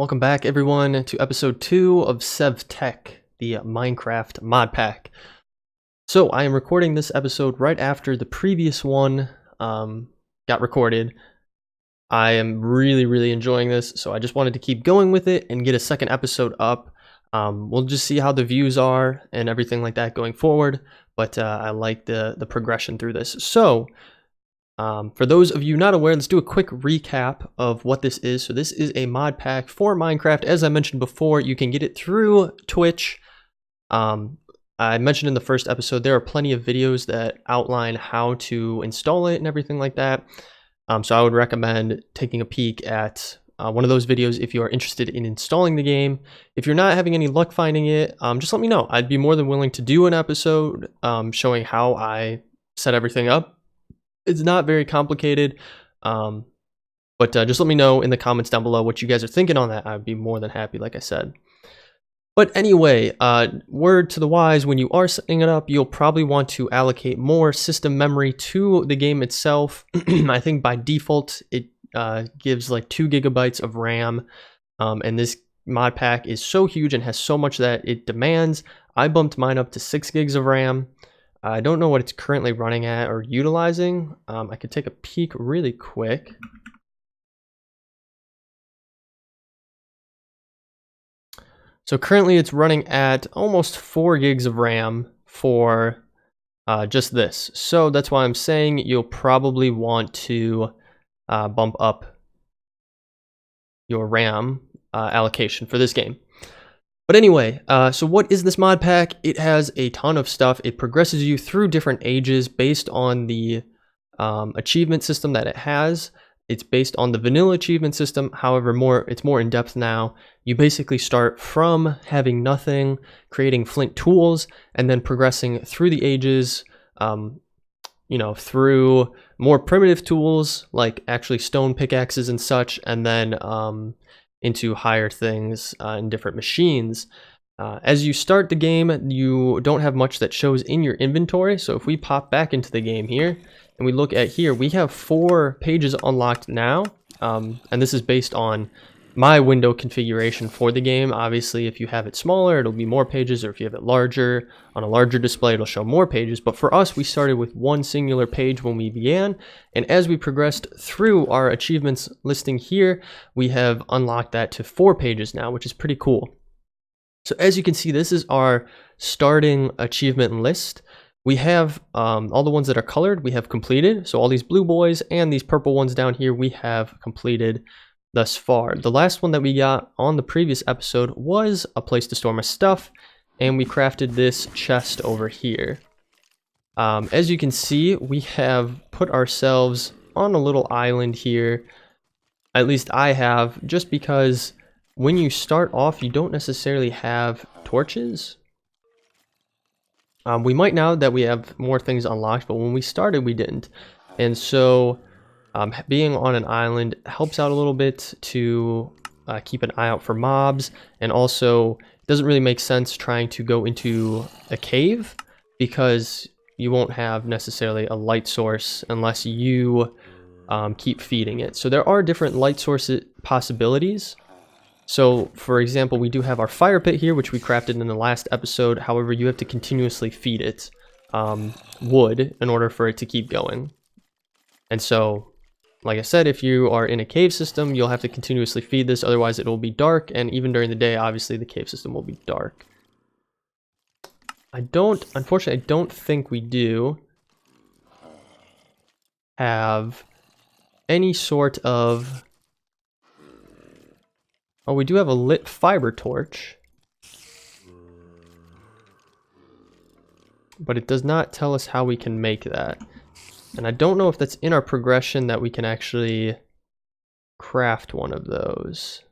Welcome back, everyone, to episode 2 of SevTech, the Minecraft mod pack. So I am recording this episode right after the previous one got recorded. I am really enjoying this, so I just wanted to keep going with it and get a second episode up. We'll just see how the views are and everything like that going forward, but I like the progression through this. So for those of you not aware, let's do a quick recap of what this is. So this is a mod pack for Minecraft. As I mentioned before, you can get it through Twitch. I mentioned in the first episode, there are plenty of videos that outline how to install it and everything like that. So I would recommend taking a peek at one of those videos if you are interested in installing the game. If you're not having any luck finding it, just let me know. I'd be more than willing to do an episode showing how I set everything up. It's not very complicated, but just let me know in the comments down below what you guys are thinking on that. I'd be more than happy, like I said. But anyway, word to the wise, when you are setting it up, you'll probably want to allocate more system memory to the game itself. I think by default, it gives like 2 GB of RAM, and this mod pack is so huge and has so much that it demands. I bumped mine up to 6 gigs of RAM. I don't know what it's currently running at or utilizing. I could take a peek really quick. So currently it's running at almost 4 gigs of RAM for just this. So that's why I'm saying you'll probably want to bump up your RAM allocation for this game. But anyway, so what is this mod pack? It has a ton of stuff. It progresses you through different ages based on the achievement system that it has. It's based on the vanilla achievement system. However, it's more in depth now. You basically start from having nothing, creating flint tools, and then progressing through the ages, through more primitive tools like actually stone pickaxes and such, and then into higher things in different machines. As you start the game, you don't have much that shows in your inventory. So if we pop back into the game here and we look at here, we have 4 pages unlocked now. And this is based on my window configuration for the game. Obviously, if you have it smaller, it'll be more pages, or if you have it larger, on a larger display, it'll show more pages. But for us, we started with 1 singular page when we began, and as we progressed through our achievements listing here, we have unlocked that to 4 pages now, which is pretty cool. So as you can see, this is our starting achievement list. We have all the ones that are colored, we have completed. So all these blue boys and these purple ones down here, we have completed thus far. The last one that we got on the previous episode was a place to store my stuff, and we crafted this chest over here. As you can see, we have put ourselves on a little island here. At least I have, just because when you start off, you don't necessarily have torches. We might now that we have more things unlocked, but when we started, we didn't. And so being on an island helps out a little bit to keep an eye out for mobs, and also it doesn't really make sense trying to go into a cave because you won't have necessarily a light source unless you keep feeding it. So there are different light source possibilities. So for example, we do have our fire pit here, which we crafted in the last episode. However, you have to continuously feed it wood in order for it to keep going. And so, like I said, if you are in a cave system, you'll have to continuously feed this, otherwise it will be dark, and even during the day, obviously the cave system will be dark. Unfortunately, I don't think we do have any sort of... Oh, we do have a lit fiber torch, but it does not tell us how we can make that. And I don't know if that's in our progression that we can actually craft one of those.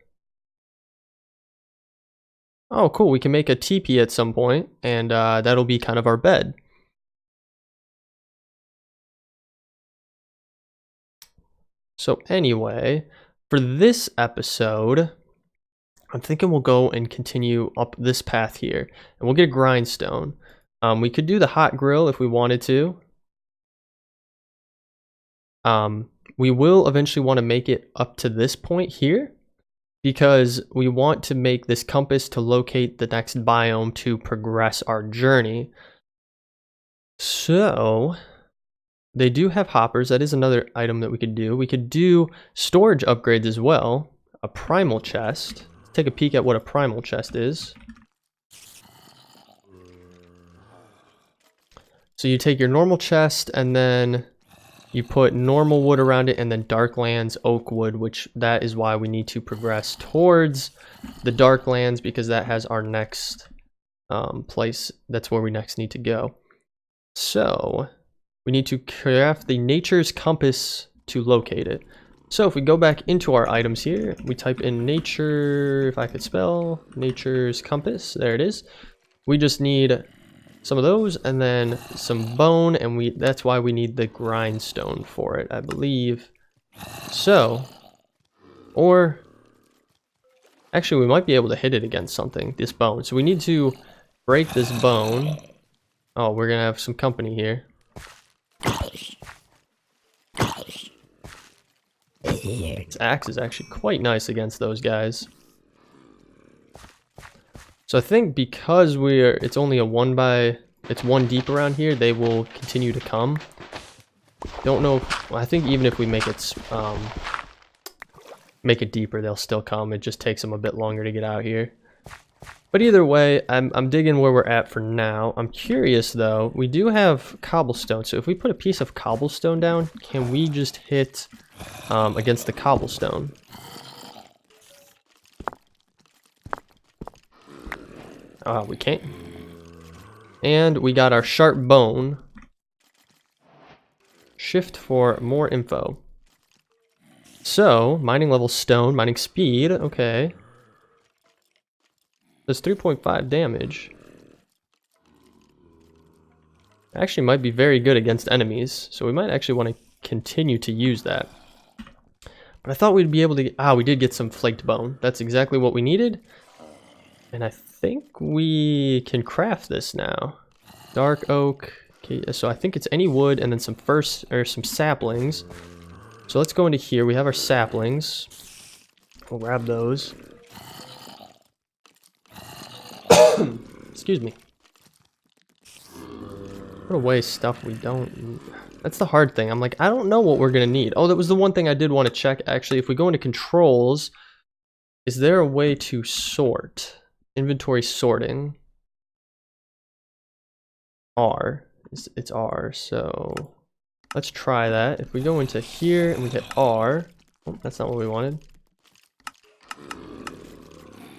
Oh, cool. We can make a teepee at some point, and that'll be kind of our bed. So anyway, for this episode, I'm thinking we'll go and continue up this path here, and we'll get a grindstone. We could do the hot grill if we wanted to. We will eventually want to make it up to this point here. because we want to make this compass to locate the next biome to progress our journey. So they do have hoppers. That is another item that we could do. We could do storage upgrades as well. A primal chest. Let's take a peek at what a primal chest is. So you take your normal chest and then you put normal wood around it and then Darklands oak wood, which that is why we need to progress towards the Darklands, because that has our next place. That's where we next need to go. So we need to craft the nature's compass to locate it. So if we go back into our items here, we type in nature, if I could spell, nature's compass, there it is. We just need some of those and then some bone, and that's why we need the grindstone for it, I believe. So, or actually we might be able to hit it against something, this bone. So we need to break this bone. Oh, we're gonna have some company here. This axe is actually quite nice against those guys. So I think because it's only a it's one deep around here, they will continue to come. Don't know I think even if we make it deeper, they'll still come. It just takes them a bit longer to get out here. But either way, I'm digging where we're at for now. I'm curious though, we do have cobblestone. So if we put a piece of cobblestone down, can we just hit against the cobblestone? We can't. And we got our sharp bone. Shift for more info. So, mining level stone, mining speed, okay. Does 3.5 damage. Actually might be very good against enemies, so we might actually want to continue to use that. But I thought we'd be able to we did get some flaked bone. That's exactly what we needed. And I think we can craft this now. Dark oak. Okay, so I think it's any wood and then some some saplings. So let's go into here. We have our saplings. We'll grab those. Excuse me. Put away stuff we don't. That's the hard thing. I'm like, I don't know what we're gonna need. Oh, that was the one thing I did want to check. Actually, if we go into controls, is there a way to sort? Inventory sorting. R. It's R. So let's try that. If we go into here and we hit R. Oh, that's not what we wanted.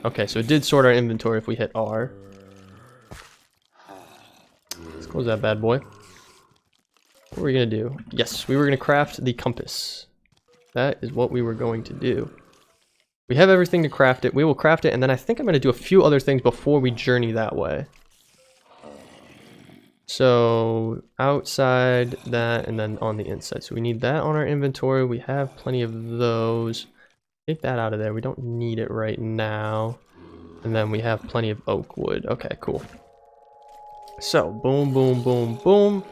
Okay, so it did sort our inventory if we hit R. Let's close that bad boy. What were we gonna do? Yes, we were gonna craft the compass. That is what we were going to do. We have everything to craft it. We will craft it, and then I think I'm gonna do a few other things before we journey that way. So outside that, and then on the inside. So we need that on our inventory. We have plenty of those. Take that out of there. We don't need it right now. And then we have plenty of oak wood. Okay, cool. So boom, boom, boom, boom.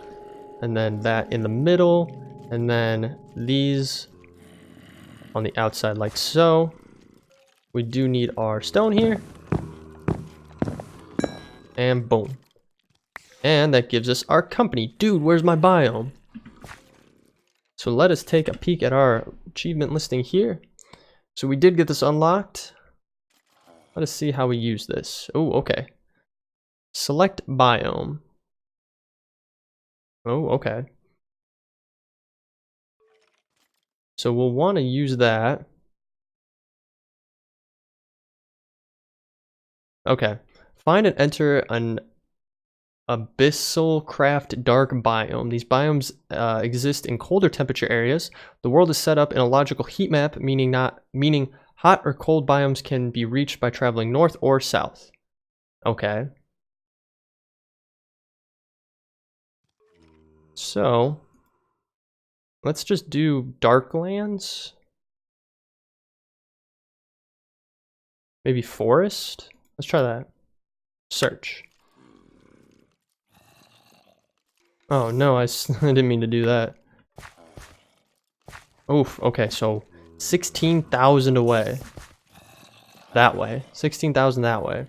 And then that in the middle. And then these on the outside like so. We do need our stone here. And boom. And that gives us our company. Dude, where's my biome? So let us take a peek at our achievement listing here. So we did get this unlocked. Let us see how we use this. Oh, okay. Select biome. Oh, okay. So we'll want to use that. Okay. Find and enter an abyssal craft dark biome. These biomes exist in colder temperature areas. The world is set up in a logical heat map, meaning hot or cold biomes can be reached by traveling north or south. Okay. So let's just do Darklands. Maybe forest. Let's try that. Search. Oh no, I didn't mean to do that. Oof, okay, so 16,000 away. That way. 16,000 that way.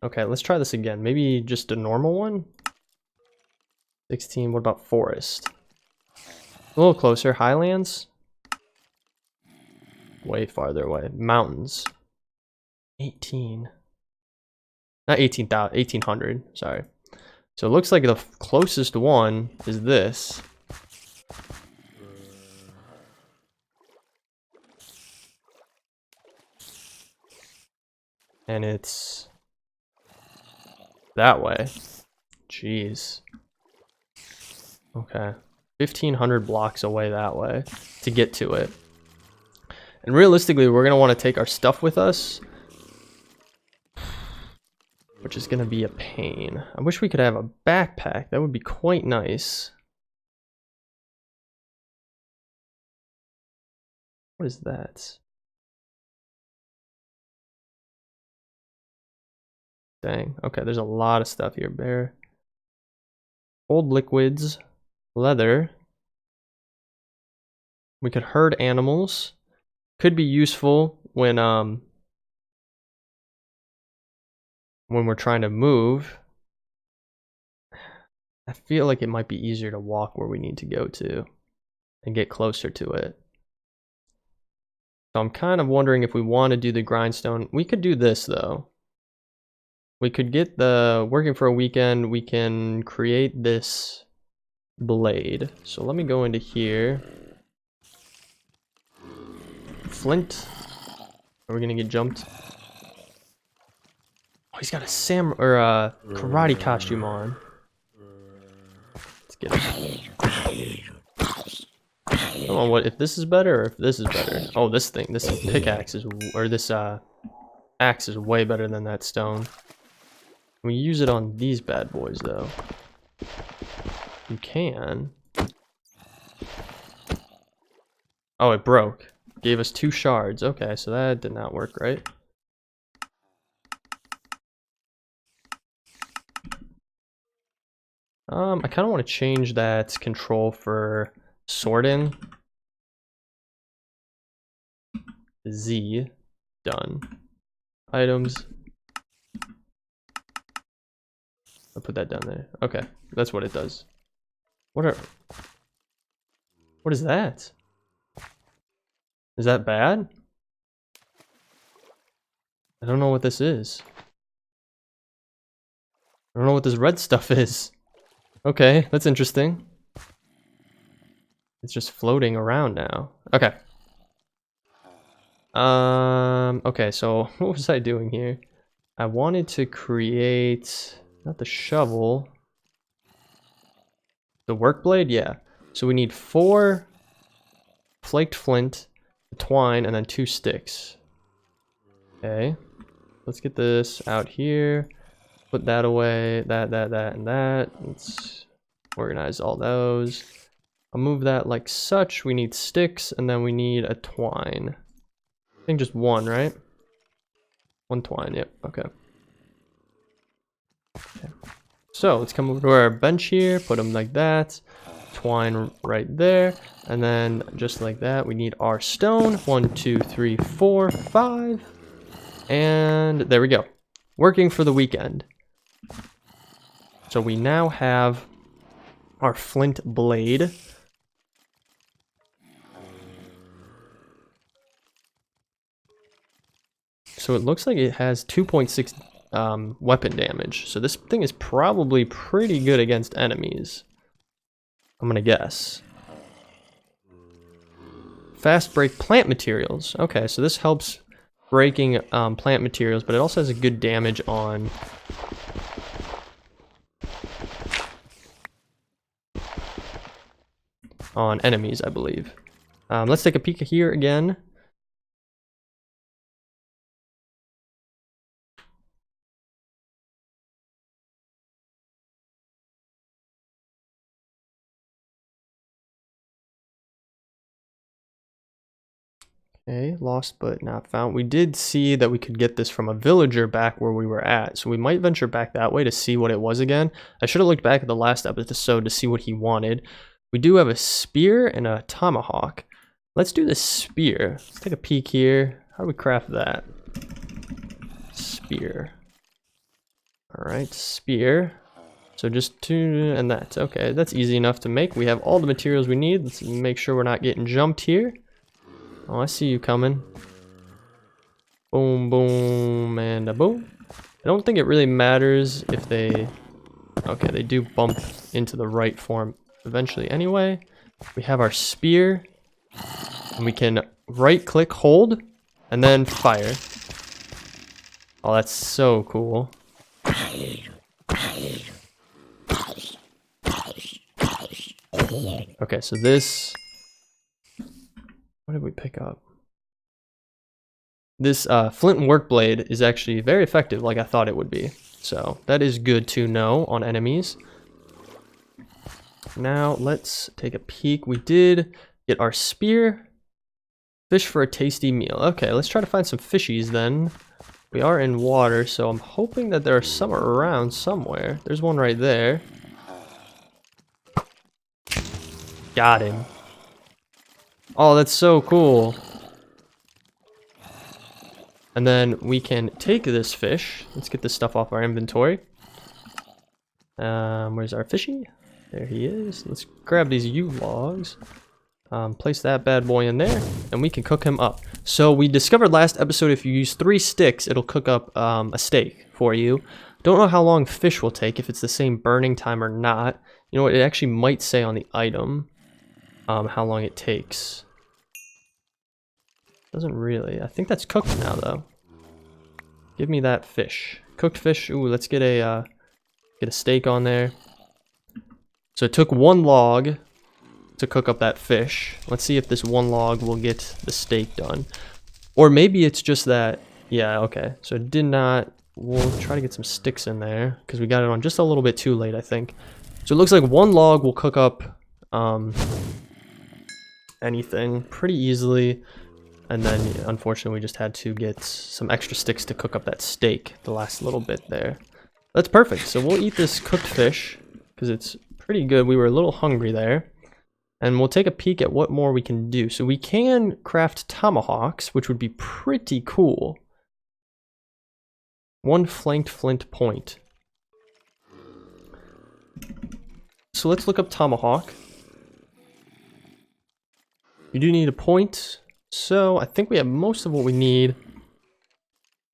Okay, let's try this again. Maybe just a normal one? 16, what about forest? A little closer. Highlands? Way farther away. Mountains. 18. Not 18,000, 1800, sorry. So it looks like the closest one is this. And it's that way. Jeez. Okay. 1,500 blocks away that way to get to it. And realistically, we're going to want to take our stuff with us, which is going to be a pain. I wish we could have a backpack. That would be quite nice. What is that? Dang. Okay, there's a lot of stuff here. Bear. Old liquids. Leather. We could herd animals. Could be useful when we're trying to move. I feel like it might be easier to walk where we need to go to and get closer to it. So I'm kind of wondering if we want to do the grindstone. We could do this though. We could get the working for a weekend. We can create this blade. So let me go into here. Flint. Are we gonna get jumped? Oh, he's got a karate costume on. Let's get him. I don't know what if this is better or if this is better. Oh, this pickaxe is, or this axe is way better than that stone. We use it on these bad boys though. You can. Oh, it broke. Gave us 2 shards. Okay, so that did not work, right? I kind of want to change that control for sorting. Z. Done. Items. I'll put that down there. Okay, that's what it does. What is that? Is that bad? I don't know what this is. I don't know what this red stuff is. Okay, that's interesting. It's just floating around now. Okay. Okay, so what was I doing here? I wanted to create, not the shovel, the work blade, yeah. So we need 4 flaked flint, twine, and then 2 sticks. Okay, let's get this out here. Put that away, that, and that. Let's organize all those. I'll move that like such. We need sticks, and then we need a twine. I think just 1, right? 1 twine, yep, okay. So let's come over to our bench here, put them like that. Twine right there, and then just like that, we need our stone. 1, 2, 3, 4, 5. And there we go. Working for the weekend. So we now have our flint blade. So it looks like it has 2.6 weapon damage. So this thing is probably pretty good against enemies, I'm gonna guess. Fast break plant materials. Okay, so this helps breaking plant materials, but it also has a good damage on enemies, I believe. Let's take a peek here again. Okay, lost but not found. We did see that we could get this from a villager back where we were at, so we might venture back that way to see what it was again. I should have looked back at the last episode to see what he wanted. We do have a spear and a tomahawk. Let's do the spear. Let's take a peek here. How do we craft that? spear. Alright, spear. So just two, and that's okay. That's easy enough to make. We have all the materials we need. Let's make sure we're not getting jumped here. Oh, I see you coming. Boom, boom, and a boom. I don't think it really matters if they... Okay, they do bump into the right form eventually anyway. We have our spear. And we can right-click, hold, and then fire. Oh, that's so cool. Okay, so this... What did we pick up? This flint and work blade is actually very effective, like I thought it would be. So that is good to know on enemies. Now let's take a peek. We did get our spear. Fish for a tasty meal. Okay, let's try to find some fishies then. We are in water, so I'm hoping that there are some around somewhere. There's one right there. Got him. Oh, that's so cool. And then we can take this fish. Let's get this stuff off our inventory. Where's our fishy? There he is. Let's grab these yew logs. Place that bad boy in there, and we can cook him up. So we discovered last episode if you use 3 sticks, it'll cook up a steak for you. Don't know how long fish will take, if it's the same burning time or not. You know what, it actually might say on the item how long it takes. Doesn't really. I think that's cooked now, though. Give me that fish. Cooked fish. Ooh, let's get a steak on there. So it took 1 log to cook up that fish. Let's see if this 1 log will get the steak done. Or maybe it's just that... Yeah, okay. So it did not... We'll try to get some sticks in there, because we got it on just a little bit too late, I think. So it looks like 1 log will cook up anything pretty easily. And then, unfortunately, we just had to get some extra sticks to cook up that steak, the last little bit there. That's perfect. So we'll eat this cooked fish, because it's pretty good. We were a little hungry there. And we'll take a peek at what more we can do. So we can craft tomahawks, which would be pretty cool. 1 flanked flint point. So let's look up tomahawk. You do need a point. So I think we have most of what we need.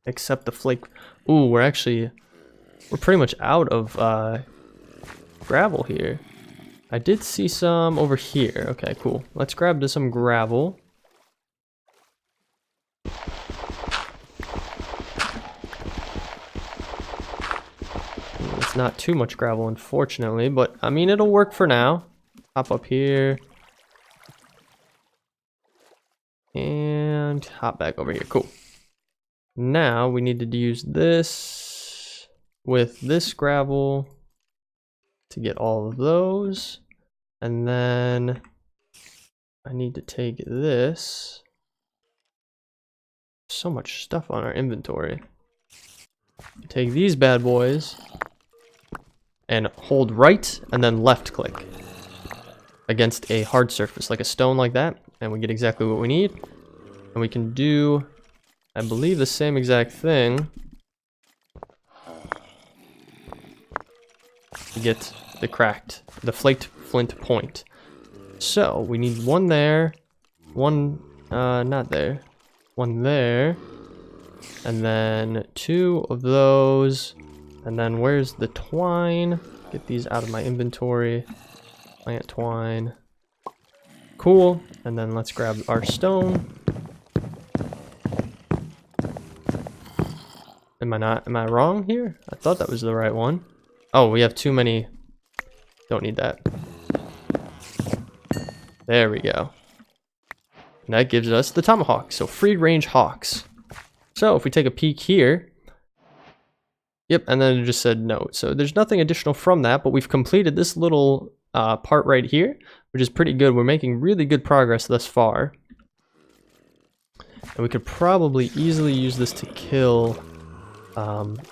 Except the flake. Ooh, we're pretty much out of gravel here. I did see some over here. Okay, cool. Let's grab some gravel. It's not too much gravel, unfortunately, but I mean, it'll work for now. Hop up here. And hop back over here. Cool. Now we need to use this with this gravel to get all of those. And then I need to take this. So much stuff on our inventory. Take these bad boys and hold right and then left click against a hard surface like a stone like that, and we get exactly what we need. And we can do, I believe, the same exact thing to get the flaked flint point. So we need 1 there, 1 not there, 1 there, and then 2 of those. And then where's the twine? Get these out of my inventory. Plant twine. Cool. And then let's grab our stone. Am I wrong here? I thought that was the right one. Oh, we have too many. Don't need that. There we go. And that gives us the tomahawk. So free range hawks. So if we take a peek here. Yep, and then it just said no. So there's nothing additional from that, but we've completed this little part right here, which is pretty good. We're making really good progress thus far. And we could probably easily use this to kill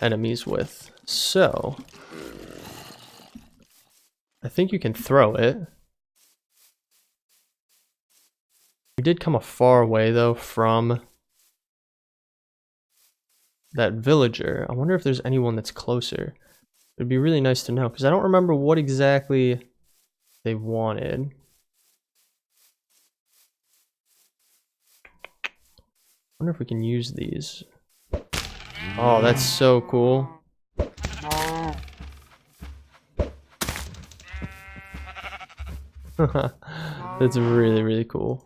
enemies with. So I think you can throw it. We did come a far way though from that villager. I wonder if there's anyone that's closer. It'd be really nice to know, because I don't remember what exactly they wanted. I wonder if we can use these. Oh, that's so cool. That's really, really cool.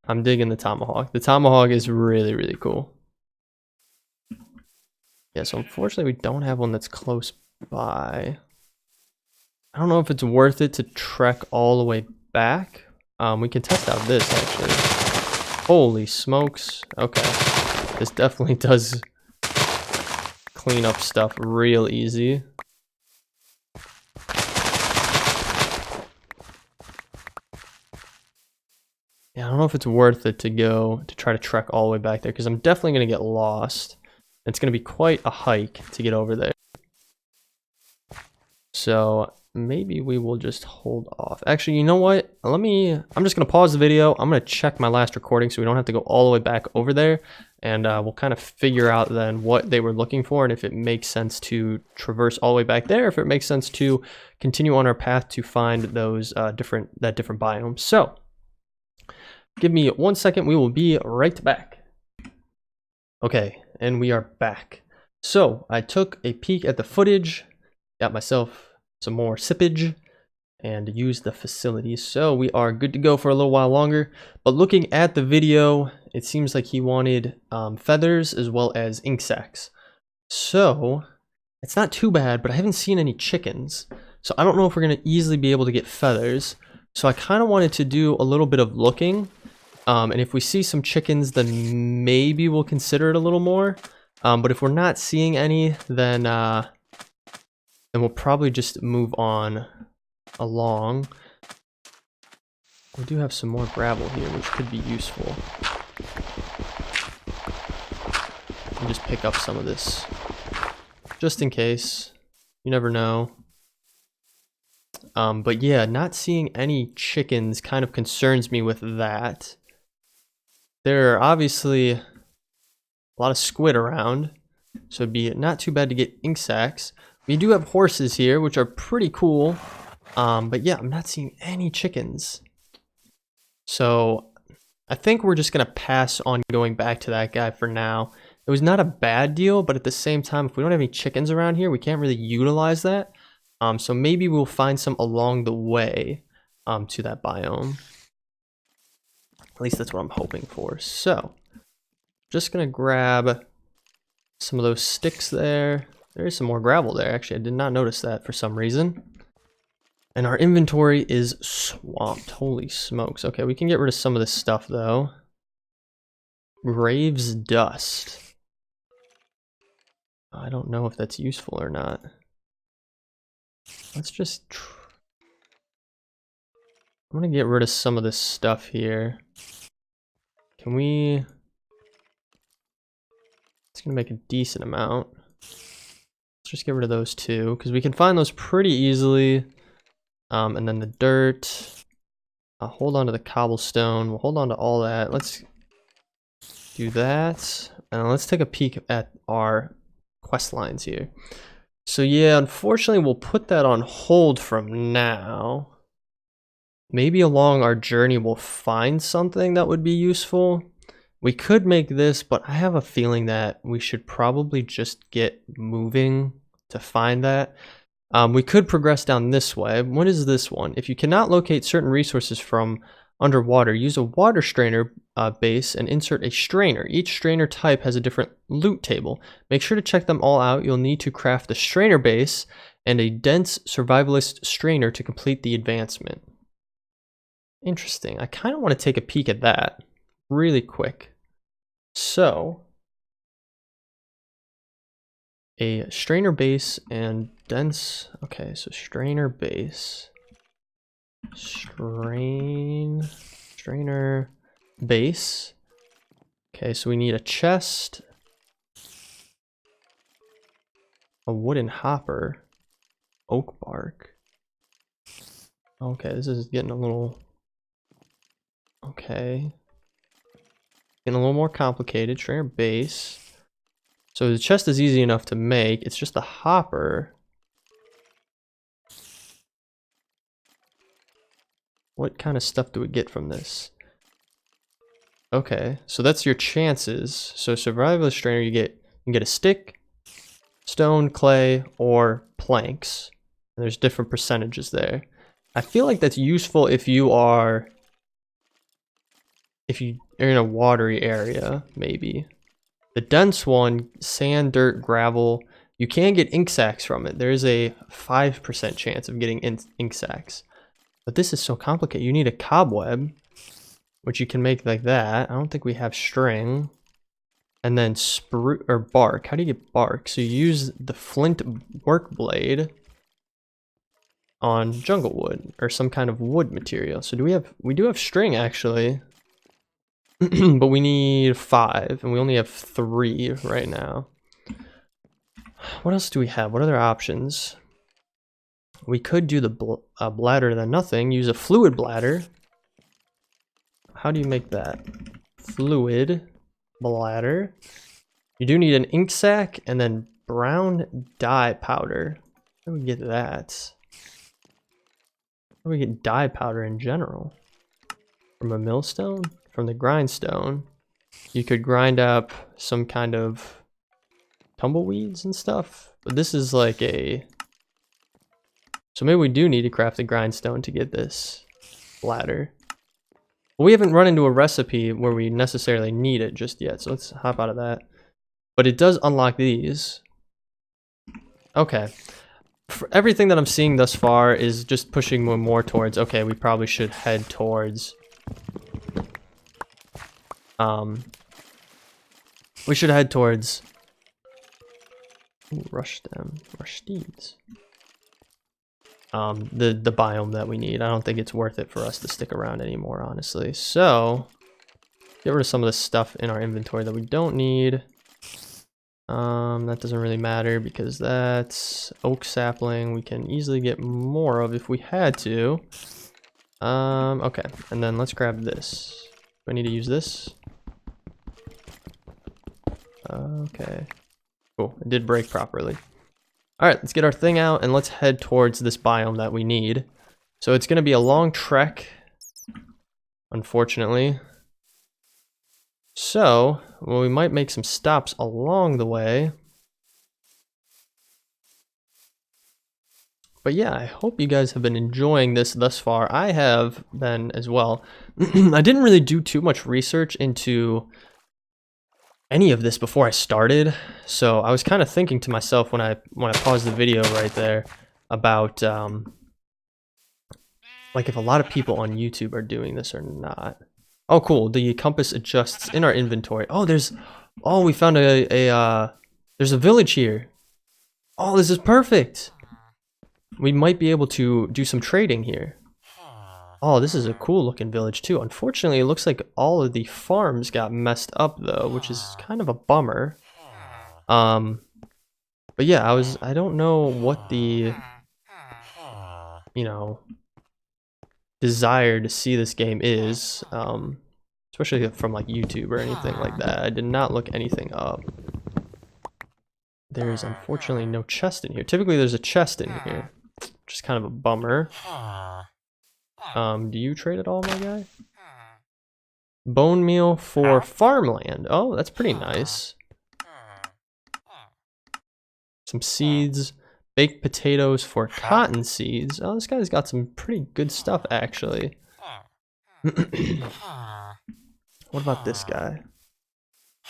I'm digging the tomahawk. The tomahawk is really, really cool. Yeah, so unfortunately we don't have one that's close by. I don't know if it's worth it to trek all the way back. We can test out this actually. Holy smokes. Okay. This definitely does clean up stuff real easy. Yeah, I don't know if it's worth it to go to try to trek all the way back there, because I'm definitely going to get lost. It's going to be quite a hike to get over there. So maybe we will just hold off. Actually, you know what? I'm just going to pause the video. I'm going to check my last recording so we don't have to go all the way back over there. And we'll kind of figure out then what they were looking for, and if it makes sense to traverse all the way back there, if it makes sense to continue on our path to find those different biomes. So give me 1 second. We will be right back. Okay, and we are back. So I took a peek at the footage, got myself some more sippage, and used the facilities. So we are good to go for a little while longer. But looking at the video, it seems like he wanted feathers as well as ink sacs. So it's not too bad, but I haven't seen any chickens. So I don't know if we're going to easily be able to get feathers. So I kind of wanted to do a little bit of looking. And if we see some chickens, then maybe we'll consider it a little more. But if we're not seeing any, then we'll probably just move on along. We do have some more gravel here, which could be useful. And just pick up some of this, just in case. You never know. But yeah, not seeing any chickens kind of concerns me with that. There are obviously a lot of squid around, so it'd be not too bad to get ink sacs. We do have horses here, which are pretty cool. But yeah, I'm not seeing any chickens. So I think we're just going to pass on going back to that guy for now. It was not a bad deal, but at the same time, if we don't have any chickens around here, we can't really utilize that. So maybe we'll find some along the way to that biome. At least that's what I'm hoping for. So just going to grab some of those sticks there. There is some more gravel there. Actually, I did not notice that for some reason. And our inventory is swamped. Holy smokes. Okay, we can get rid of some of this stuff, though. Graves dust. I don't know if that's useful or not. Let's just... I'm going to get rid of some of this stuff here. Can we... It's going to make a decent amount. Let's just get rid of those two, because we can find those pretty easily. And then the dirt. I'll hold on to the cobblestone. We'll hold on to all that. Let's do that. And let's take a peek at our quest lines here. So yeah, unfortunately, we'll put that on hold from now. Maybe along our journey, we'll find something that would be useful. We could make this, but I have a feeling that we should probably just get moving to find that. We could progress down this way. What is this one? If you cannot locate certain resources from underwater, use a water strainer base and insert a strainer. Each strainer type has a different loot table. Make sure to check them all out. You'll need to craft the strainer base and a dense survivalist strainer to complete the advancement. Interesting. I kind of want to take a peek at that really quick. So, a strainer base and dense. Okay, so strainer base. Strainer base. Okay, so we need a chest, a wooden hopper, oak bark. Okay, this is getting a little... Okay. Getting a little more complicated. Stringer base. So the chest is easy enough to make. It's just the hopper. What kind of stuff do we get from this? Okay, so that's your chances. So survivalist strainer, you can get a stick, stone, clay, or planks. And there's different percentages there. I feel like that's useful if you are in a watery area, maybe. The dense one, sand, dirt, gravel, you can get ink sacs from it. There is a 5% chance of getting ink sacs. But this is so complicated. You need a cobweb, which you can make like that. I don't think we have string. And then spruce or bark. How do you get bark? So you use the flint work blade on jungle wood or some kind of wood material. So we do have string actually. But we need 5 and we only have 3 right now. What else do we have? What other options? We could do the bladder than nothing. Use a fluid bladder. How do you make that? Fluid bladder. You do need an ink sac and then brown dye powder. How do we get that? How do we get dye powder in general? From a millstone? From the grindstone. You could grind up some kind of tumbleweeds and stuff. But this is like a... So maybe we do need to craft a grindstone to get this bladder. But we haven't run into a recipe where we necessarily need it just yet. So let's hop out of that. But it does unlock these. Okay. For everything that I'm seeing thus far is just pushing more towards, okay, we probably should head towards... we should head towards... Ooh, rush steeds. The biome that we need. I don't think it's worth it for us to stick around anymore, honestly. So, get rid of some of the stuff in our inventory that we don't need. That doesn't really matter because that's oak sapling. We can easily get more of if we had to. Okay, and then let's grab this. Do I need to use this? Okay. Cool, it did break properly. Alright, let's get our thing out and let's head towards this biome that we need. So it's going to be a long trek, unfortunately. So, well, we might make some stops along the way. But yeah, I hope you guys have been enjoying this thus far. I have been as well. I didn't really do too much research into any of this before I started, so I was kind of thinking to myself when I paused the video right there about like if a lot of people on YouTube are doing this or not. Oh, cool! The compass adjusts in our inventory. Oh, we found there's a village here. Oh, this is perfect. We might be able to do some trading here. Oh, this is a cool looking village too. Unfortunately, it looks like all of the farms got messed up though, which is kind of a bummer. But yeah, I don't know what the, you know, desire to see this game is, especially from like YouTube or anything like that. I did not look anything up. There's unfortunately no chest in here. Typically there's a chest in here, which is kind of a bummer. Do you trade at all, my guy? Bone meal for farmland. Oh, that's pretty nice. Some seeds. Baked potatoes for cotton seeds. Oh, this guy's got some pretty good stuff, actually. What about this guy?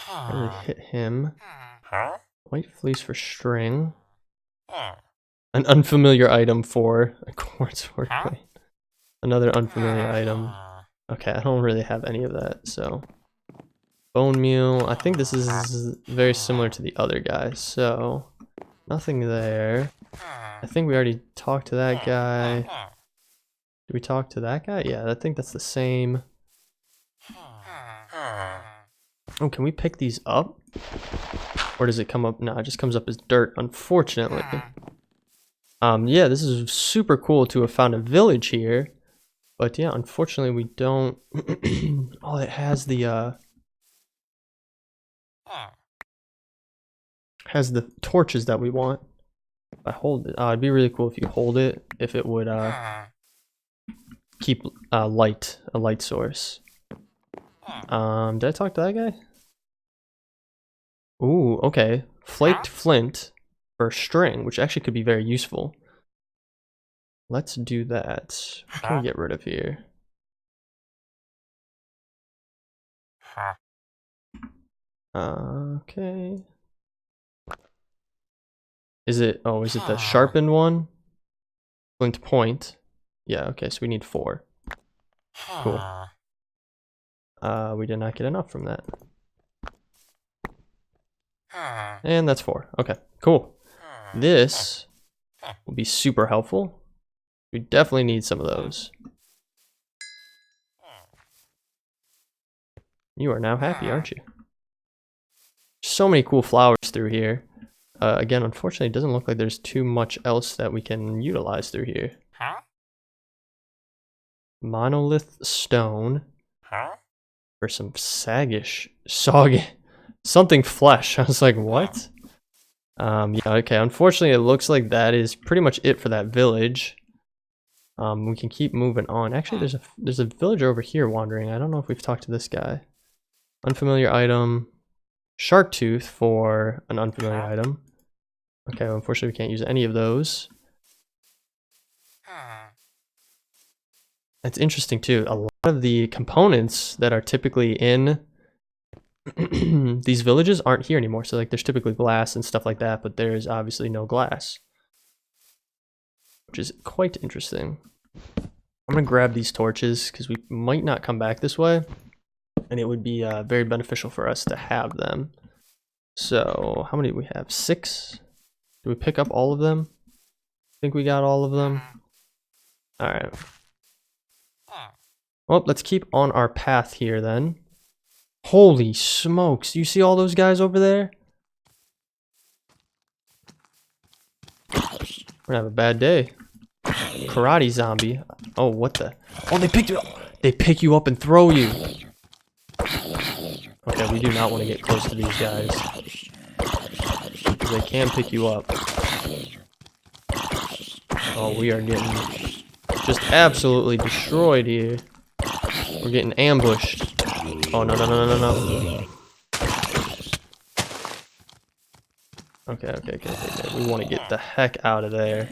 I really hit him. White fleece for string. An unfamiliar item for a quartz workplate. Another unfamiliar item. Okay, I don't really have any of that, so. Bone meal. I think this is very similar to the other guy, so. Nothing there. I think we already talked to that guy. Did we talk to that guy? Yeah, I think that's the same. Oh, can we pick these up? Or does it come up? No, it just comes up as dirt, unfortunately. Yeah, this is super cool to have found a village here. But yeah, unfortunately we don't... Oh, it has the torches that we want. If I hold it, it'd be really cool if you hold it, if it would keep a light source. Did I talk to that guy? Ooh, okay. Flaked flint for string, which actually could be very useful. Let's do that. What can we get rid of here? Okay. Is it the sharpened one? Flint point. Yeah, okay, so we need 4. Cool. We did not get enough from that. And that's 4. Okay, cool. This will be super helpful. We definitely need some of those. You are now happy, aren't you? So many cool flowers through here. Again, unfortunately, it doesn't look like there's too much else that we can utilize through here. Monolith stone. For some soggy, something flesh. I was like, what? Yeah, okay, unfortunately, it looks like that is pretty much it for that village. We can keep moving on. Actually, there's a villager over here wandering. I don't know if we've talked to this guy. Unfamiliar item. Shark tooth for an unfamiliar item. Okay, well, unfortunately we can't use any of those. That's interesting too. A lot of the components that are typically in these villages aren't here anymore. So like there's typically glass and stuff like that, but there's obviously no glass. Which is quite interesting. I'm gonna grab these torches because we might not come back this way. And it would be very beneficial for us to have them. So how many do we have? 6? Do we pick up all of them? I think we got all of them. Alright. Well, let's keep on our path here then. Holy smokes, do you see all those guys over there? We're gonna have a bad day. Karate zombie. Oh, what the? Oh, they picked you up. They pick you up and throw you. Okay, we do not want to get close to these guys. They can pick you up. Oh, we are getting just absolutely destroyed here. We're getting ambushed. Oh, no, no, no, no, no, no. Okay. We want to get the heck out of there.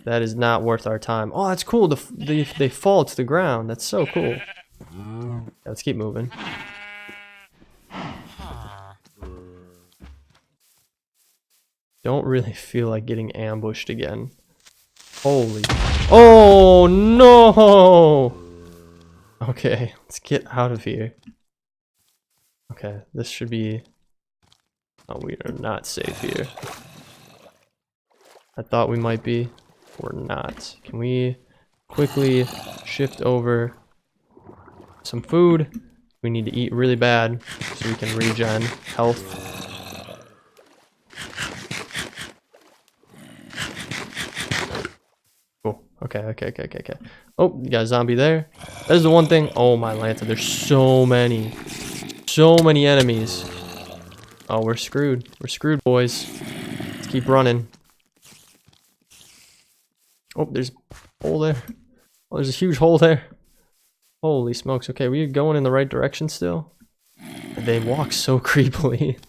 That is not worth our time. Oh, that's cool. They fall to the ground. That's so cool. Yeah, let's keep moving. Don't really feel like getting ambushed again. Holy. Oh, no! Okay, let's get out of here. Okay, this should be... Oh, we are not safe here. I thought we might be. We're not. Can we quickly shift over some food? We need to eat really bad so we can regen health. Cool. Okay. Oh, you got a zombie there. That is the one thing. Oh, my Lanta. There's so many. So many enemies. Oh, we're screwed. We're screwed, boys. Let's keep running. Oh, there's a hole there. Oh, there's a huge hole there. Holy smokes. Okay, we're going in the right direction still. They walk so creepily.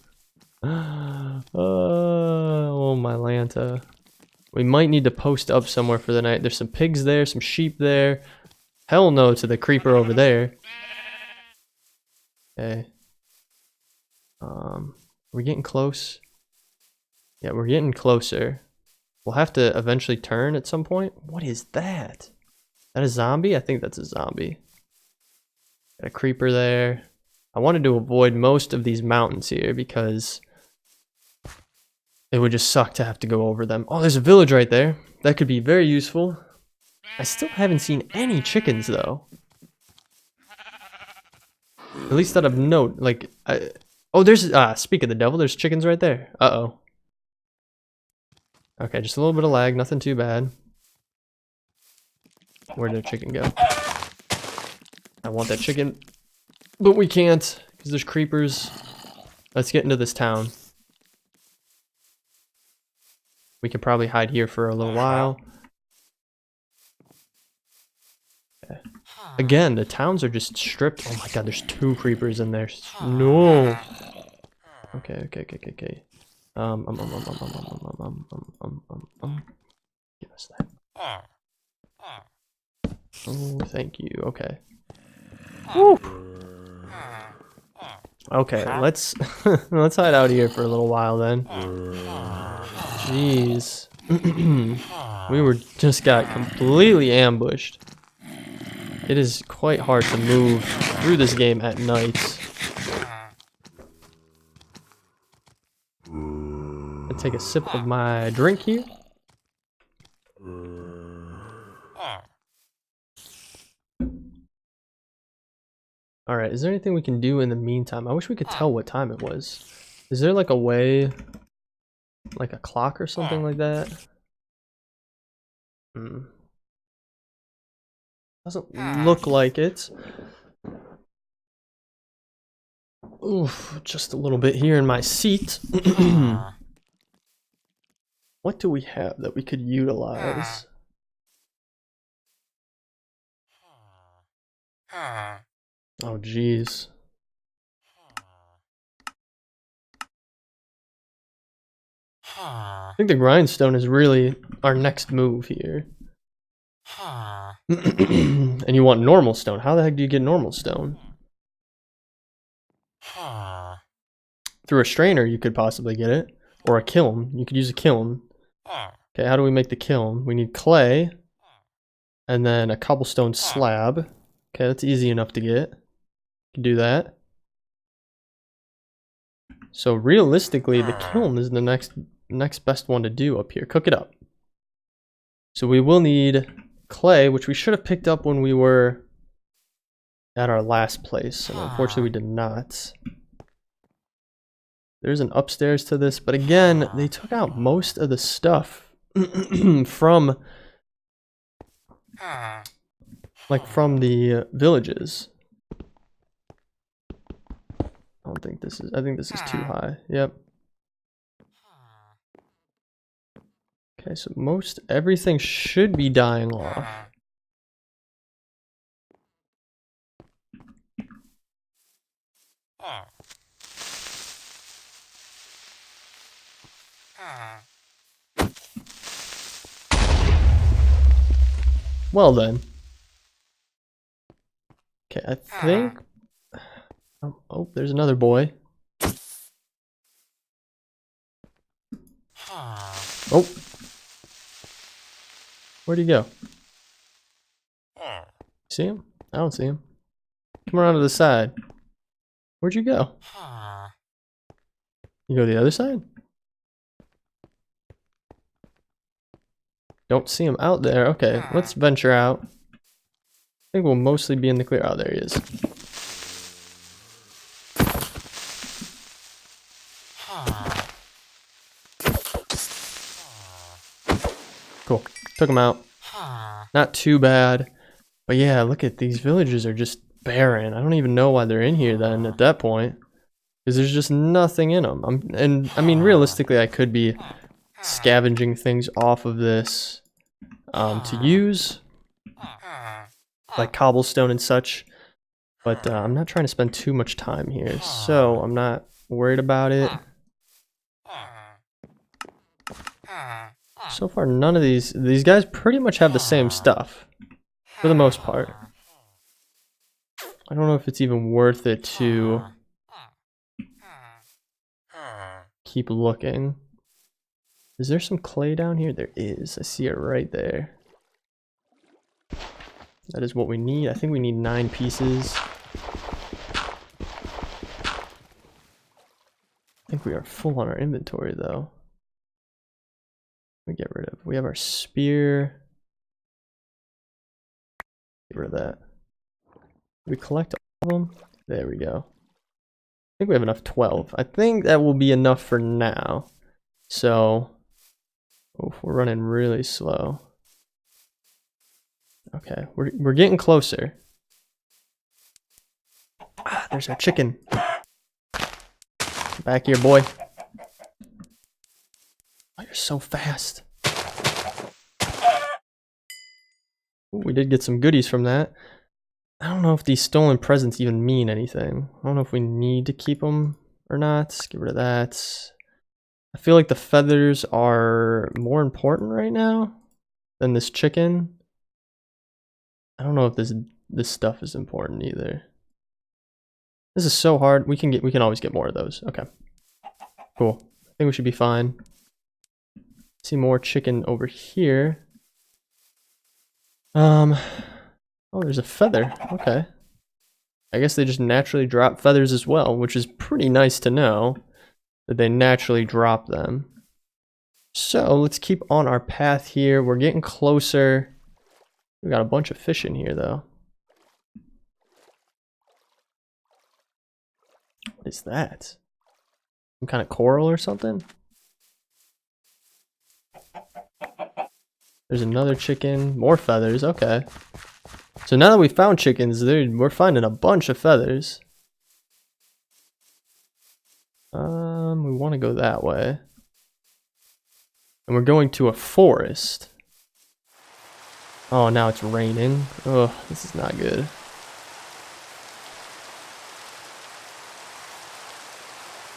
Oh, my Lanta. We might need to post up somewhere for the night. There's some pigs there, some sheep there. Hell no to the creeper over there. Okay. We're getting close. Yeah, we're getting closer. We'll have to eventually turn at some point. What is that? Is that a zombie? I think that's a zombie. Got a creeper there. I wanted to avoid most of these mountains here because it would just suck to have to go over them. Oh, there's a village right there. That could be very useful. I still haven't seen any chickens though. At least that of note. Like, oh, there's speak of the devil. There's chickens right there. Uh-oh. Okay, just a little bit of lag, nothing too bad. Where did the chicken go? I want that chicken, but we can't because there's creepers. Let's get into this town. We could probably hide here for a little while. Okay. Again, the towns are just stripped. Oh my god, there's 2 creepers in there. No. Okay. Give us that. Oh, thank you. Okay. Woo. Okay, let's let's hide out here for a little while then. Jeez. We just got completely ambushed. It is quite hard to move through this game at night. I'll take a sip of my drink here. Alright, is there anything we can do in the meantime? I wish we could tell what time it was. Is there like a way, like a clock or something like that? Doesn't look like it. Oof, just a little bit here in my seat. What do we have that we could utilize? Oh, jeez. I think the grindstone is really our next move here. And you want normal stone. How the heck do you get normal stone? Through a strainer, you could possibly get it. Or a kiln. You could use a kiln. Okay, how do we make the kiln? We need clay. And then a cobblestone slab. Okay, that's easy enough to get. You can do that. So realistically, the kiln is the next best one to do up here. Cook it up. So we will need clay, which we should have picked up when we were at our last place, and unfortunately we did not. There's an upstairs to this, but again, they took out most of the stuff from the villages. I think this is too high. Yep. Okay, so everything should be dying off. Well then. Okay, I think... Oh, there's another boy. Oh. Where'd he go? See him? I don't see him. Come around to the side. Where'd you go? You go to the other side? Don't see him out there. Okay, let's venture out. I think we'll mostly be in the clear. Oh, there he is. Cool. Took him out. Not too bad. But yeah, look at these villages are just barren. I don't even know why they're in here then at that point. Because there's just nothing in them. And I mean, realistically, I could be scavenging things off of this to use. Like cobblestone and such. But I'm not trying to spend too much time here. So I'm not worried about it. So far, none of these guys pretty much have the same stuff, for the most part. I don't know if it's even worth it to keep looking. Is there some clay down here? There is. I see it right there. That is what we need. I think we need 9 pieces. I think we are full on our inventory, though. Get rid of. We have our spear. Get rid of that. We collect all of them. There we go. I think we have enough 12. I think that will be enough for now. So Oh, we're running really slow. Okay, we're getting closer. Ah, there's our chicken. Back here, boy. Oh, you're so fast. Ooh, we did get some goodies from that. I don't know if these stolen presents even mean anything. I don't know if we need to keep them or not. Let's get rid of that. I feel like the feathers are more important right now than this chicken. I don't know if this stuff is important either. This is so hard. We can always get more of those. Okay. Cool. I think we should be fine. See more chicken over here. Oh, there's a feather. Okay. I guess they just naturally drop feathers as well, which is pretty nice to know that they naturally drop them. So let's keep on our path here. We're getting closer. We got a bunch of fish in here though. What is that? Some kind of coral or something? There's another chicken. More feathers. Okay. So now that we found chickens, we're finding a bunch of feathers. We want to go that way. And we're going to a forest. Oh, now it's raining. Oh, this is not good.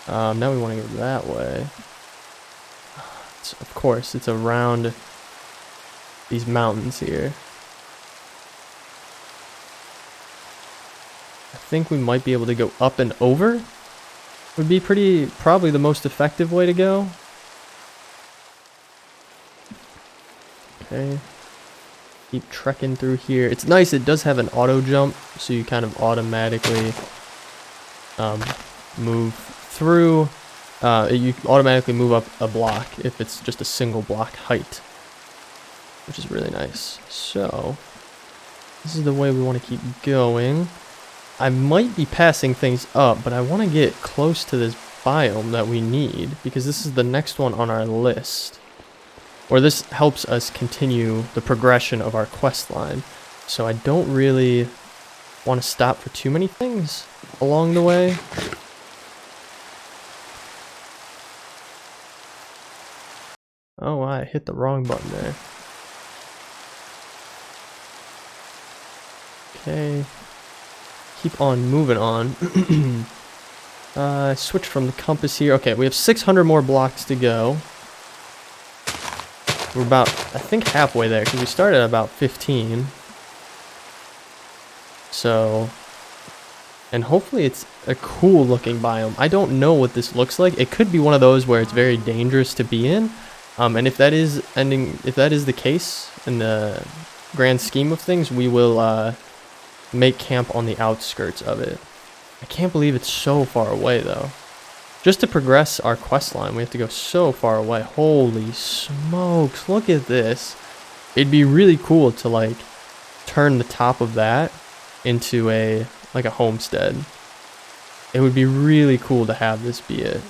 Now we want to go that way. Of course, it's around these mountains here. I think we might be able to go up and over. Would be probably the most effective way to go. Okay. Keep trekking through here. It's nice, it does have an auto jump, so you kind of automatically move through. You automatically move up a block if it's just a single block height, which is really nice. So this is the way we want to keep going. I might be passing things up, but I want to get close to this biome that we need, because this is the next one on our list. Or this helps us continue the progression of our quest line. So I don't really want to stop for too many things along the way. Oh, I hit the wrong button there. Okay. Keep on moving on. Switch from the compass here. Okay, we have 600 more blocks to go. We're about, I think, halfway there, because we started at about 15. So, and hopefully it's a cool looking biome. I don't know what this looks like. It could be one of those where it's very dangerous to be in. And if that is the case in the grand scheme of things, we will make camp on the outskirts of it. I can't believe it's so far away though. Just to progress our quest line, we have to go so far away. Holy smokes, look at this. It'd be really cool to like turn the top of that into a homestead. It would be really cool to have this be it.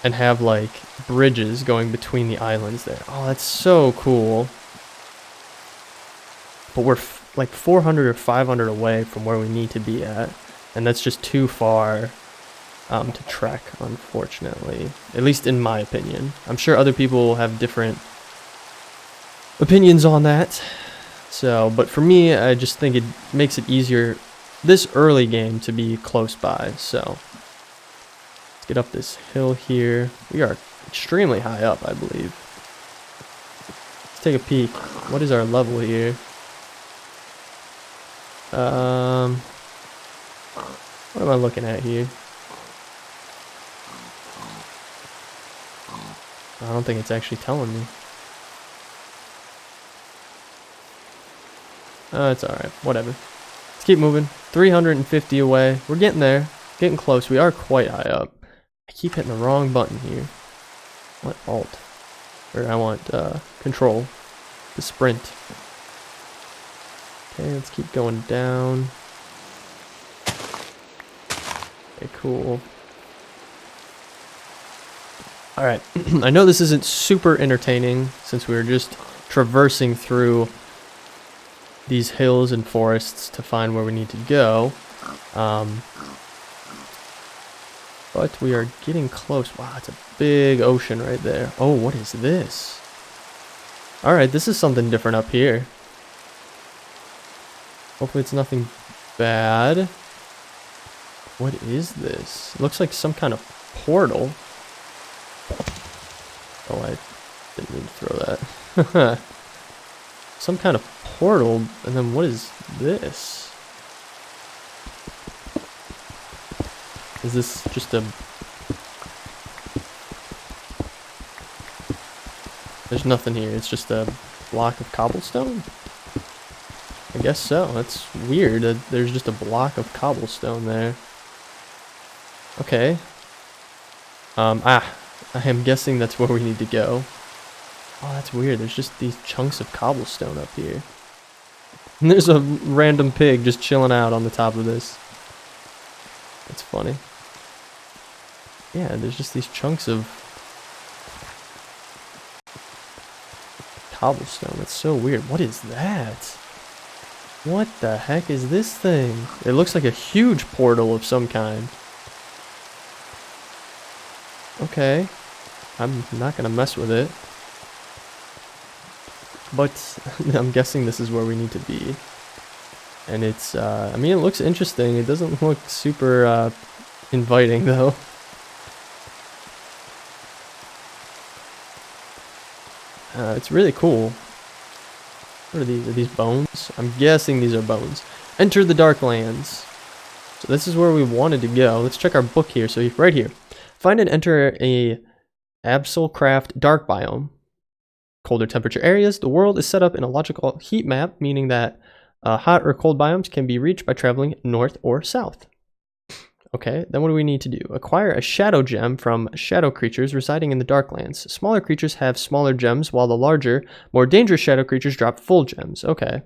And have like bridges going between the islands there. Oh, that's so cool. But we're like 400 or 500 away from where we need to be at. And that's just too far to trek, unfortunately. At least in my opinion. I'm sure other people will have different opinions on that. So, but for me, I just think it makes it easier this early game to be close by. So, let's get up this hill here. We are extremely high up, I believe. Let's take a peek. What is our level here? What am I looking at here? I don't think it's actually telling me. It's alright. Whatever. Let's keep moving. 350 away. We're getting there. Getting close. We are quite high up. I keep hitting the wrong button here. I want Alt. Or I want Control. To sprint. Okay, let's keep going down. Okay, cool. Alright, I know this isn't super entertaining since we were just traversing through these hills and forests to find where we need to go. But we are getting close. Wow, it's a big ocean right there. Oh, what is this? Alright, this is something different up here. Hopefully it's nothing bad. What is this? It looks like some kind of portal. Oh, I didn't mean to throw that. Some kind of portal, and then what is this? Is this just a... There's nothing here, it's just a block of cobblestone? I guess so. That's weird. There's just a block of cobblestone there. Okay. I am guessing that's where we need to go. Oh, that's weird. There's just these chunks of cobblestone up here. And there's a random pig just chilling out on the top of this. That's funny. Yeah, there's just these chunks of cobblestone. That's so weird. What is that? What the heck is this thing? It looks like a huge portal of some kind. Okay. I'm not gonna mess with it. But I'm guessing this is where we need to be. And it's, I mean, it looks interesting. It doesn't look super inviting, though. It's really cool. What are these? Are these bones? I'm guessing these are bones. Enter the Darklands. So this is where we wanted to go. Let's check our book here. So right here. Find and enter a Absolcraft dark biome. Colder temperature areas. The world is set up in a logical heat map, meaning that hot or cold biomes can be reached by traveling north or south. Okay, then what do we need to do? Acquire a shadow gem from shadow creatures residing in the Darklands. Smaller creatures have smaller gems, while the larger, more dangerous shadow creatures drop full gems. Okay.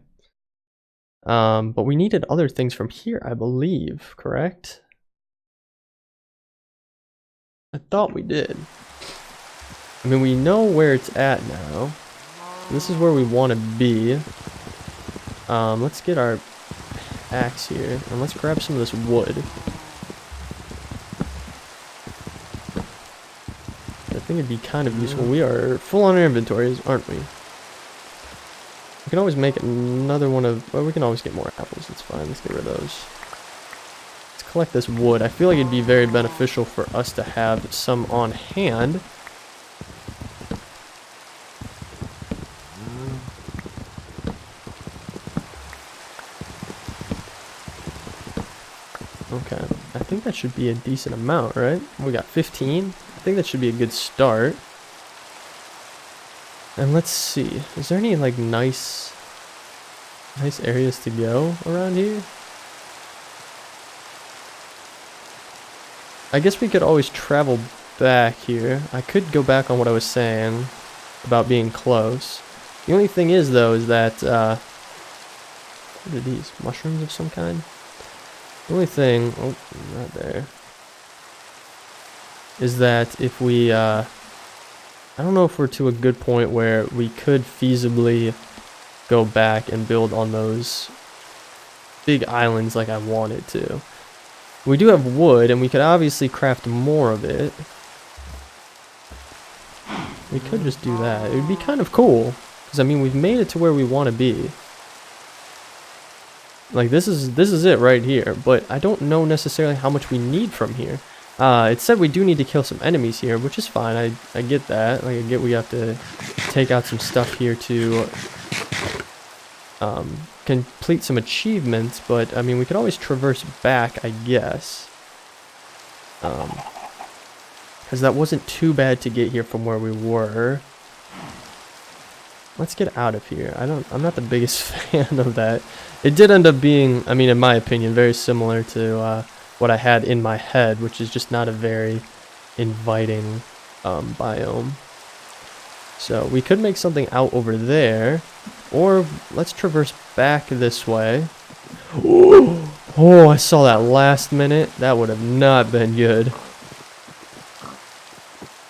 But we needed other things from here, I believe, correct? I thought we did. I mean, we know where it's at now. This is where we want to be. Let's get our axe here, and let's grab some of this wood. I think it'd be kind of useful. We are full on our inventories, aren't we? We can always make another one of... Well, we can always get more apples. That's fine. Let's get rid of those. Let's collect this wood. I feel like it'd be very beneficial for us to have some on hand. Okay. I think that should be a decent amount, right? We got 15. I think that should be a good start. And let's see. Is there any like nice areas to go around here? I guess we could always travel back here. I could go back on what I was saying about being close. The only thing is though is that what are these? Mushrooms of some kind? The only thing, oh, not there, is that if we, I don't know if we're to a good point where we could feasibly go back and build on those big islands like I wanted to. We do have wood, and we could obviously craft more of it. We could just do that. It would be kind of cool, because I mean, we've made it to where we want to be. Like, this is it right here, but I don't know necessarily how much we need from here. It said we do need to kill some enemies here, which is fine. I get that. Like, I get we have to take out some stuff here to complete some achievements, but I mean, we could always traverse back, I guess. Because that wasn't too bad to get here from where we were. Let's get out of here. I'm not the biggest fan of that. It did end up being, I mean, in my opinion, very similar to what I had in my head, which is just not a very inviting biome. So we could make something out over there, or let's traverse back this way. Oh, I saw that last minute. That would have not been good.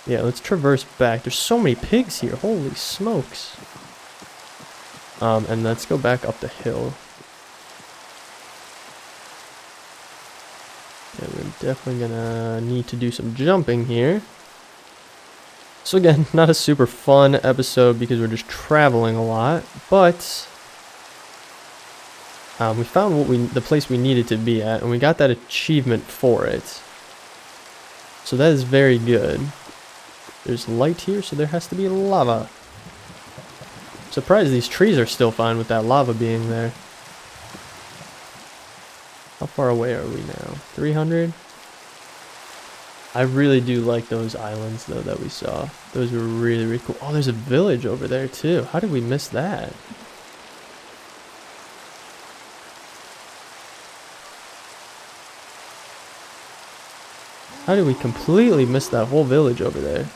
Yeah, let's traverse back. There's so many pigs here. Holy smokes. And let's go back up the hill. Yeah, we're definitely gonna need to do some jumping here. So again, not a super fun episode because we're just traveling a lot, but we found the place we needed to be at, and we got that achievement for it. So that is very good. There's light here, so there has to be lava. Surprised these trees are still fine with that lava being there. How far away are we now? 300? I really do like those islands, though, that we saw. Those were really, really cool. Oh, there's a village over there, too. How did we miss that? How did we completely miss that whole village over there?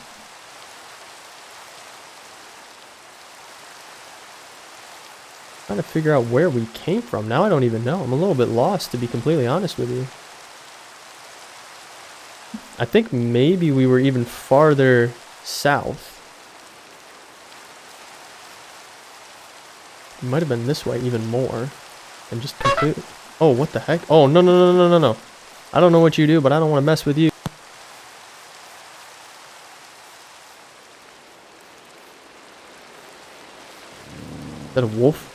Trying to figure out where we came from. Now I don't even know. I'm a little bit lost, to be completely honest with you. I think maybe we were even farther south. It might have been this way even more. And just completely... Oh, what the heck? Oh, no, no, no, no, no, no. I don't know what you do, but I don't want to mess with you. Is that a wolf?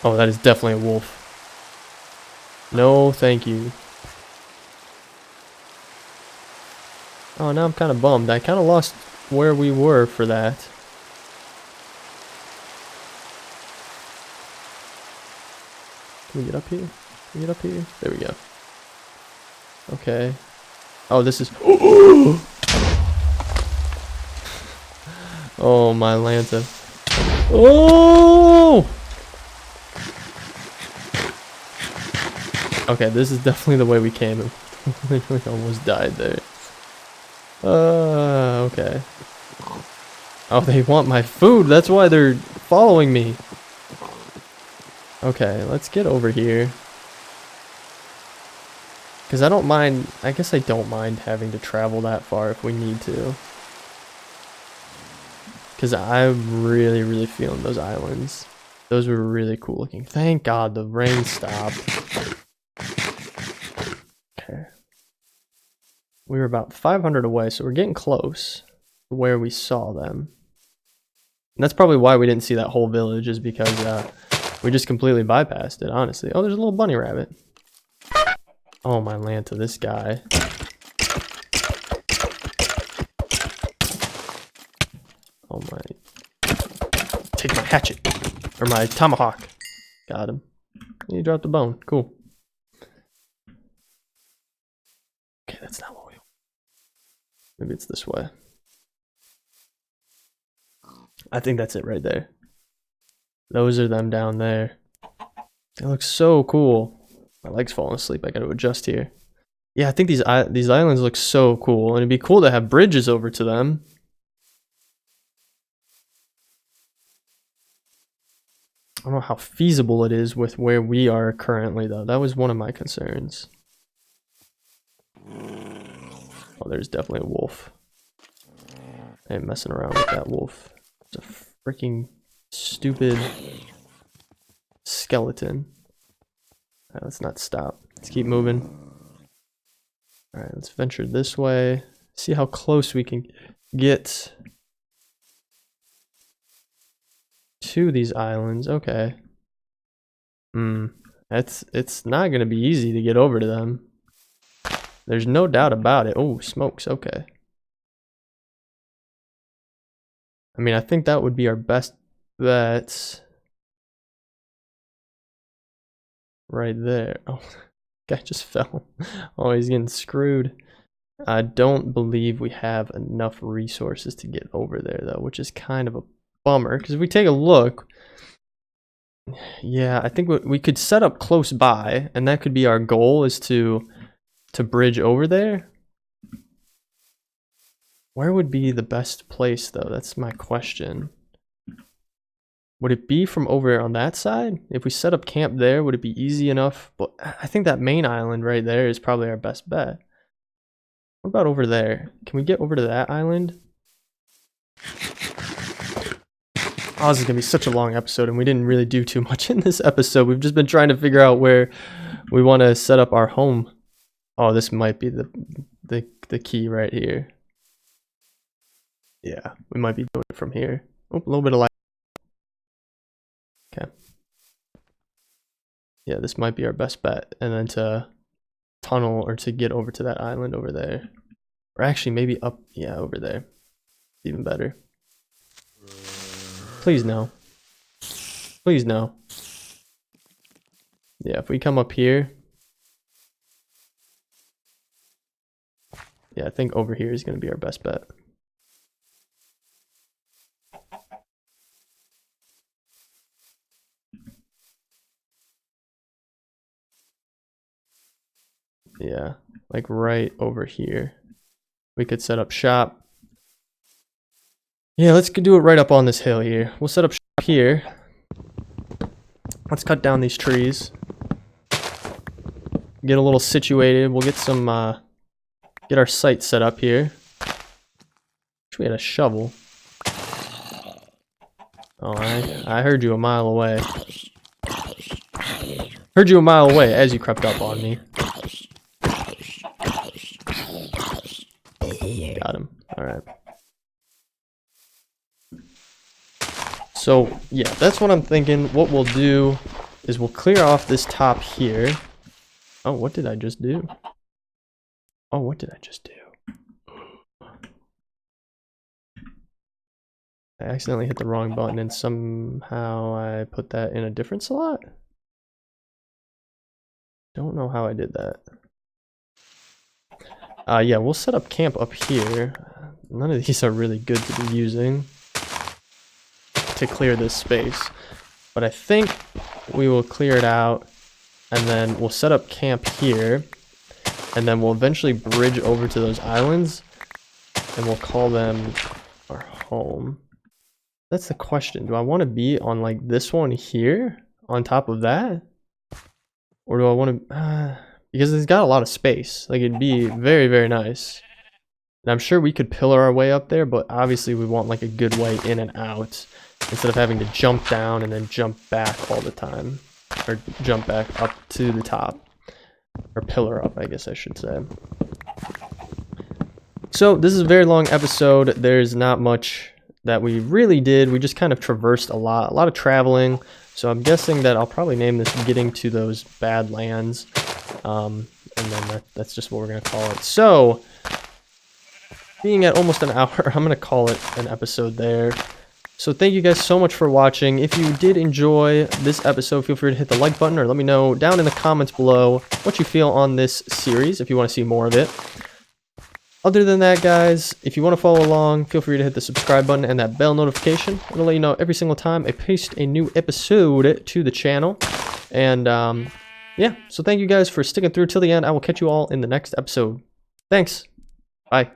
Oh, that is definitely a wolf. No, thank you. Oh, now I'm kind of bummed. I kind of lost where we were for that. Can we get up here? Can we get up here? There we go. Okay. Oh, this is... Oh, my Lanta. Oh! Okay, this is definitely the way we came. We almost died there. Okay. Oh, they want my food. That's why they're following me. Okay, let's get over here. Because I don't mind... I guess I don't mind having to travel that far if we need to. Because I'm really, really feeling those islands. Those were really cool looking. Thank God the rain stopped. Okay. We were about 500 away, so we're getting close to where we saw them. And that's probably why we didn't see that whole village, is because we just completely bypassed it, honestly. Oh, there's a little bunny rabbit. Oh, my Lanta, this guy. Oh, my... Take my hatchet. Or my tomahawk. Got him. He dropped the bone. Cool. Okay, that's not what we want. Maybe it's this way. I think that's it right there. Those are them down there. They look so cool. My leg's falling asleep. I gotta adjust here. Yeah, I think these islands look so cool, and it'd be cool to have bridges over to them. I don't know how feasible it is with where we are currently, though. That was one of my concerns. Oh, there's definitely a wolf. I ain't messing around with that wolf. It's a freaking stupid skeleton. Alright, let's not stop. Let's keep moving. Alright, let's venture this way. See how close we can get to these islands. Okay. It's not gonna be easy to get over to them. There's no doubt about it. Oh, smokes. Okay. I mean, I think that would be our best bet. Right there. Oh, guy just fell. Oh, he's getting screwed. I don't believe we have enough resources to get over there, though, which is kind of a bummer. Because if we take a look, yeah, I think we could set up close by, and that could be our goal, is to bridge over there. Where would be the best place, though? That's my question. Would it be from over on that side? If we set up camp there, would it be easy enough? But I think that main island right there is probably our best bet. What about over there? Can we get over to that island? Oh, this is gonna be such a long episode, and we didn't really do too much in this episode. We've just been trying to figure out where we want to set up our home. Oh, this might be the key right here. Yeah, we might be doing it from here. Oh, a little bit of light. Okay. Yeah, this might be our best bet. And then to tunnel or to get over to that island over there. Or actually maybe up, yeah, over there. Even better. Please no. Please no. Yeah, if we come up here. Yeah, I think over here is going to be our best bet. Yeah, like right over here. We could set up shop. Yeah, let's do it right up on this hill here. We'll set up shop here. Let's cut down these trees. Get a little situated. We'll get some, get our site set up here. Wish we had a shovel. Oh, I heard you a mile away. Heard you a mile away as you crept up on me. Got him. Alright. So, yeah, that's what I'm thinking. What we'll do is we'll clear off this top here. Oh, what did I just do? Oh, what did I just do? I accidentally hit the wrong button and somehow I put that in a different slot? Don't know how I did that. Yeah, we'll set up camp up here. None of these are really good to be using to clear this space. But I think we will clear it out and then we'll set up camp here. And then we'll eventually bridge over to those islands and we'll call them our home. That's the question. Do I want to be on like this one here on top of that? Or do I want to... because it's got a lot of space. Like it'd be very, very nice. And I'm sure we could pillar our way up there, but obviously we want like a good way in and out instead of having to jump down and then jump back all the time. Or jump back up to the top. Or pillar up, I guess I should say. So this is a very long episode. There's not much that we really did. We just kind of traversed a lot of traveling. So I'm guessing that I'll probably name this Getting to Those Bad Lands. And then that's just what we're going to call it. So, being at almost an hour, I'm going to call it an episode there. So thank you guys so much for watching. If you did enjoy this episode, feel free to hit the like button or let me know down in the comments below what you feel on this series if you want to see more of it. Other than that, guys, if you want to follow along, feel free to hit the subscribe button and that bell notification. It'll let you know every single time I post a new episode to the channel. And yeah, so thank you guys for sticking through till the end. I will catch you all in the next episode. Thanks. Bye.